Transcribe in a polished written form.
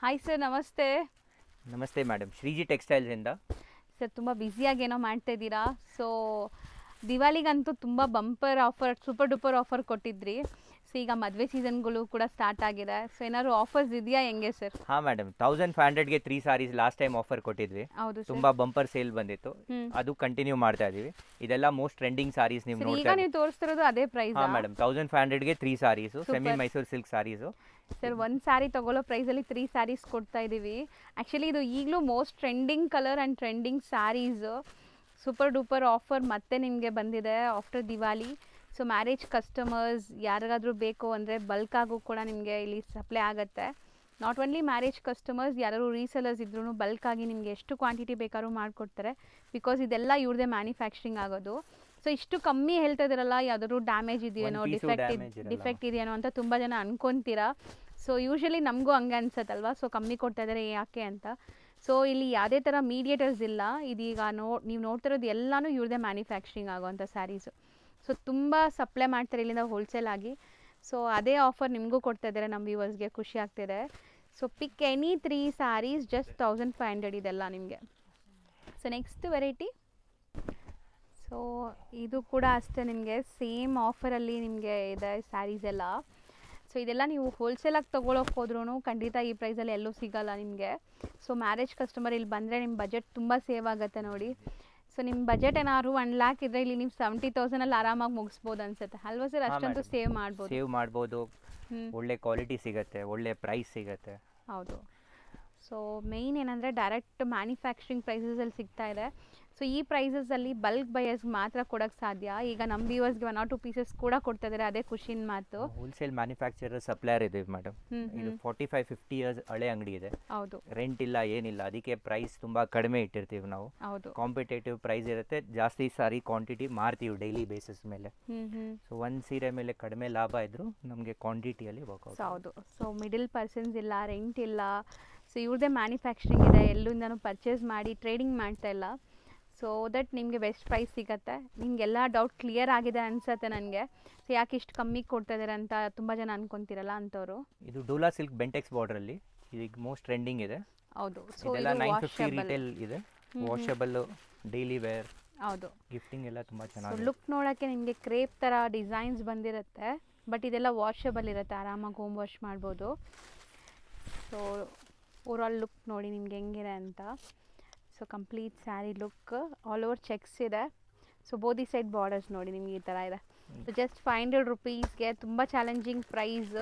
Hi sir, ನಮಸ್ತೆ. ನಮಸ್ತೆ madam, Shreeji ಟೆಕ್ಸ್ಟೈಲ್ಸಿಂದ. Sir ತುಂಬ ಬ್ಯುಸಿಯಾಗಿ ಏನೋ ಮಾಡ್ತಾ ಇದ್ದೀರಾ. ಸೊ ದಿವಾಲಿಗಂತೂ ತುಂಬ bumper offer, super duper offer ಕೊಟ್ಟಿದ್ರಿ. ಸೊ ಈಗ ಮದುವೆ ಸೀಸನ್ಗಳು ಕೂಡ ಸ್ಟಾರ್ಟ್ ಆಗಿದೆ. ಸೊ ಏನಾದ್ರು ಆಫರ್ಸ್ ಇದೆಯಾ ಹೆಂಗೆ ಸರ್? ಹಾಂ ಮೇಡಮ್, 1500ಗೆ 3 ಸಾರೀಸ್ ಲಾಸ್ಟ್ ಟೈಮ್ ಆಫರ್ ಕೊಟ್ಟಿದ್ವಿ. ಹೌದು ಸರ್. ತುಂಬ ಬಂಪರ್ ಸೇಲ್ ಬಂದಿತ್ತು. ಅದು ಕಂಟಿನ್ಯೂ ಮಾಡ್ತಾ ಇದೀವಿ. ಇದೆಲ್ಲ ಮೋಸ್ಟ್ ಟ್ರೆಂಡಿಂಗ್ ಸಾರೀಸ್ ನೀವು ಈಗ ನೋಡ್ತಾ ನೀವು ತೋರಿಸ್ತಿರೋದು ಅದೇ ಪ್ರೈಸ್? ಹಾಂ ಮೇಡಮ್, 1500ಗೆ 3 ಸಾರೀಸು, ಸೆಮಿ ಮೈಸೂರು ಸಿಲ್ಕ್ ಸಾರೀಸು. ಸರ್ ಒಂದು ಸ್ಯಾರಿ ತೊಗೊಳ್ಳೋ ಪ್ರೈಸಲ್ಲಿ 3 ಸ್ಯಾರೀಸ್ ಕೊಡ್ತಾ ಇದ್ದೀವಿ. ಆ್ಯಕ್ಚುಲಿ ಇದು ಈಗಲೂ most trending colour and trending sarees. Super duper offer ಮತ್ತೆ ನಿಮಗೆ ಬಂದಿದೆ after Diwali. So marriage customers ಯಾರಿಗಾದರೂ ಬೇಕು ಅಂದರೆ ಬಲ್ಕಾಗೂ ಕೂಡ ನಿಮಗೆ ಇಲ್ಲಿ ಸಪ್ಲೈ ಆಗುತ್ತೆ. ನಾಟ್ ಓನ್ಲಿ ಮ್ಯಾರೇಜ್ ಕಸ್ಟಮರ್ಸ್, ಯಾರು ರೀಸೆಲರ್ಸ್ ಇದ್ರೂ ಬಲ್ಕಾಗಿ ನಿಮಗೆ ಎಷ್ಟು ಕ್ವಾಂಟಿಟಿ ಬೇಕಾದ್ರೂ ಮಾಡಿಕೊಡ್ತಾರೆ. ಬಿಕಾಸ್ ಇದೆಲ್ಲ ಇವ್ರದ್ದೇ ಮ್ಯಾನುಫ್ಯಾಕ್ಚರಿಂಗ್ ಆಗೋದು. ಸೊ ಇಷ್ಟು ಕಮ್ಮಿ ಹೇಳ್ತಾ ಇದ್ದೀರಲ್ಲ, ಯಾವ್ದಾದ್ರು ಡ್ಯಾಮೇಜ್ ಇದೆಯೇನೋ, ಡಿಫೆಕ್ಟ್ ಇದೆಯೇನೋ ಅಂತ ತುಂಬ ಜನ ಅನ್ಕೊತೀರಾ. ಸೊ ಯೂಶ್ವಲಿ ನಮಗೂ ಹಂಗೆ ಅನ್ಸತ್ತಲ್ವಾ, ಸೊ ಕಮ್ಮಿ ಕೊಡ್ತಾ ಇದ್ದಾರೆ ಯಾಕೆ ಅಂತ. ಸೊ ಇಲ್ಲಿ ಯಾವುದೇ ಥರ ಮೀಡಿಯೇಟರ್ಸ್ ಇಲ್ಲ. ಇದೀಗ ನೀವು ನೋಡ್ತಿರೋದು ಎಲ್ಲನೂ ಇವ್ರದ್ದೇ ಮ್ಯಾನುಫ್ಯಾಕ್ಚರಿಂಗ್ ಆಗೋವಂಥ ಸ್ಯಾರೀಸು. ಸೊ ತುಂಬ ಸಪ್ಲೈ ಮಾಡ್ತಾರೆ ಇಲ್ಲಿಂದ ಹೋಲ್ಸೇಲ್ ಆಗಿ. ಸೊ ಅದೇ ಆಫರ್ ನಿಮಗೂ ಕೊಡ್ತಾ ಇದ್ದಾರೆ, ನಮ್ಮ ವ್ಯೂವರ್ಸ್ಗೆ ಖುಷಿ ಆಗ್ತಿದೆ. So pick any 3 sarees, just 1500 ಇದೆಲ್ಲ ನಿಮಗೆ. ಸೊ ನೆಕ್ಸ್ಟ್ ವೆರೈಟಿ, ಸೊ ಇದು ಕೂಡ ಅಷ್ಟೇ ನಿಮಗೆ ಸೇಮ್ ಆಫರಲ್ಲಿ ನಿಮಗೆ ಇದೆ ಸ್ಯಾರೀಸ್ ಎಲ್ಲ. ಸೊ ಇದೆಲ್ಲ ನೀವು ಹೋಲ್ಸೇಲಾಗಿ ತೊಗೊಳಕ್ಕೆ ಹೋದ್ರೂ ಖಂಡಿತ ಈ ಪ್ರೈಸಲ್ಲಿ ಎಲ್ಲೂ ಸಿಗೋಲ್ಲ ನಿಮಗೆ. ಸೊ ಮ್ಯಾರೇಜ್ ಕಸ್ಟಮರ್ ಇಲ್ಲಿ ಬಂದರೆ ನಿಮ್ಮ ಬಜೆಟ್ ತುಂಬ ಸೇವ್ ಆಗುತ್ತೆ ನೋಡಿ. ಸೊ ನಿಮ್ಮ ಬಜೆಟ್ ಏನಾದ್ರು 1 ಲ್ಯಾಕ್ ಇದ್ದರೆ ಇಲ್ಲಿ ನೀವು 70,000ಅಲ್ಲಿ ಆರಾಮಾಗಿ ಮುಗಿಸ್ಬೋದು ಅನ್ಸುತ್ತೆ ಅಲ್ವಾ ಸರ್? ಅಷ್ಟಂತೂ ಸೇವ್ ಮಾಡ್ಬೋದು. ಒಳ್ಳೆ ಕ್ವಾಲಿಟಿ ಸಿಗುತ್ತೆ, ಒಳ್ಳೆ ಪ್ರೈಸ್ ಸಿಗುತ್ತೆ. ಹೌದು. ಸೊ ಮೇಯ್ನ್ ಏನಂದರೆ ಡೈರೆಕ್ಟ್ ಮ್ಯಾನುಫ್ಯಾಕ್ಚರಿಂಗ್ ಪ್ರೈಸಸಲ್ಲಿ ಸಿಗ್ತಾ ಇದೆ. ಸೊ ಈ ಪ್ರೈಸಸಲ್ಲಿ ಬಲ್ಕ್ ಬಯರ್ಸ್ಗೆ ಮಾತ್ರ ಕೊಡೋಕ್ಕೆ ಸಾಧ್ಯ. ಈಗ ನಮ್ಮ ವ್ಯೂವರ್ಸ್ಗೆ 1 or 2 ಪೀಸಸ್ ಕೂಡ ಕೊಡ್ತಾ ಇದ್ದಾರೆ, ಅದೇ ಖುಷಿನ ಮಾತು. ಹೋಲ್ಸೇಲ್ ಮ್ಯಾನುಫ್ಯಾಕ್ಚರರ್ ಸಪ್ಲೈಯರ್ ಇದೆ ಮೇಡಮ್. ಇದು 45-50 ಇಯರ್ಸ್ ಹಳೆ ಅಂಗಡಿ ಇದೆ. ಹೌದು. ರೆಂಟ್ ಇಲ್ಲ, ಏನಿಲ್ಲ. ಅದಕ್ಕೆ ಪ್ರೈಸ್ ತುಂಬ ಕಡಿಮೆ ಇಟ್ಟಿರ್ತೀವಿ ನಾವು. ಹೌದು. ಕಾಂಪಿಟೇಟಿವ್ ಪ್ರೈಸ್ ಇರುತ್ತೆ. ಜಾಸ್ತಿ ಸಾರಿ ಕ್ವಾಂಟಿಟಿ ಮಾರ್ತೀವಿ ಡೈಲಿ ಬೇಸಿಸ್ ಮೇಲೆ. ಸೊ ಒಂದು ಸೀರೆ ಮೇಲೆ ಕಡಿಮೆ ಲಾಭ ಇದ್ದರೂ ನಮಗೆ ಕ್ವಾಂಟಿಟಿಯಲ್ಲಿ ವರ್ಕೌಟ್. ಹೌದು. ಸೊ ಮಿಡಲ್ ಪರ್ಸನ್ಸ್ ಇಲ್ಲ, ರೆಂಟ್ ಇಲ್ಲ. ಸೊ ಇವ್ರದ್ದೇ ಮ್ಯಾನುಫ್ಯಾಕ್ಚರಿಂಗ್ ಇದೆ, ಎಲ್ಲಿಂದನೂ ಪರ್ಚೇಸ್ ಮಾಡಿ ಟ್ರೇಡಿಂಗ್ ಮಾಡ್ತಾ ಇಲ್ಲ. ಸೊ ದಟ್ ನಿಮಗೆ ಬೆಸ್ಟ್ ಪ್ರೈಸ್ ಸಿಗುತ್ತೆ. ನಿಮಗೆಲ್ಲ ಡೌಟ್ ಕ್ಲಿಯರ್ ಆಗಿದೆ ಅನ್ಸುತ್ತೆ ನನಗೆ. ಸೊ ಯಾಕೆ ಇಷ್ಟು ಕಮ್ಮಿ ಕೊಡ್ತಾ ಇದ್ದಾರೆ ಅಂತ ತುಂಬ ಜನ ಅನ್ಕೊಂತೀರಲ್ಲ ಅಂಥವ್ರು. ಇದು ಡೋಲಾ ಸಿಲ್ಕ್ ಬೆಂಟೆಕ್ಸ್ ಬಾರ್ಡ್ರಲ್ಲಿ ಇದೀಗ ಮೋಸ್ಟ್ ಟ್ರೆಂಡಿಂಗ್ ಇದೆ. ಹೌದು. ಸೊ ಇದೆಲ್ಲ 950 ರಿಟೇಲ್ ಇದೆ. Washable, daily wear. ಹೌದು. ಗಿಫ್ಟಿಂಗ್ ಎಲ್ಲ ತುಂಬ ಚೆನ್ನಾಗಿ. ಲುಕ್ ನೋಡೋಕ್ಕೆ ನಿಮಗೆ ಕ್ರೇಪ್ ಥರ ಡಿಸೈನ್ಸ್ ಬಂದಿರುತ್ತೆ. ಬಟ್ ಇದೆಲ್ಲ ವಾಷಬಲ್ ಇರುತ್ತೆ, ಆರಾಮಾಗಿ ಹೋಮ್ ವಾಶ್ ಮಾಡ್ಬೋದು. ಸೊ ಓವರಾಲ್ ಲುಕ್ ನೋಡಿ ನಿಮ್ಗೆ ಹೆಂಗಿದೆ ಅಂತ. So complete sari look, all over cheques ಇದೆ. ಸೊ ಬೋದಿ ಸೈಡ್ ಬಾರ್ಡರ್ಸ್ ನೋಡಿ ನಿಮ್ಗೆ ಈ ಥರ ಇದೆ. ಸೊ ಜಸ್ಟ್ 500 ರುಪೀಸ್ಗೆ ತುಂಬ ಚಾಲೆಂಜಿಂಗ್ ಪ್ರೈಸ್.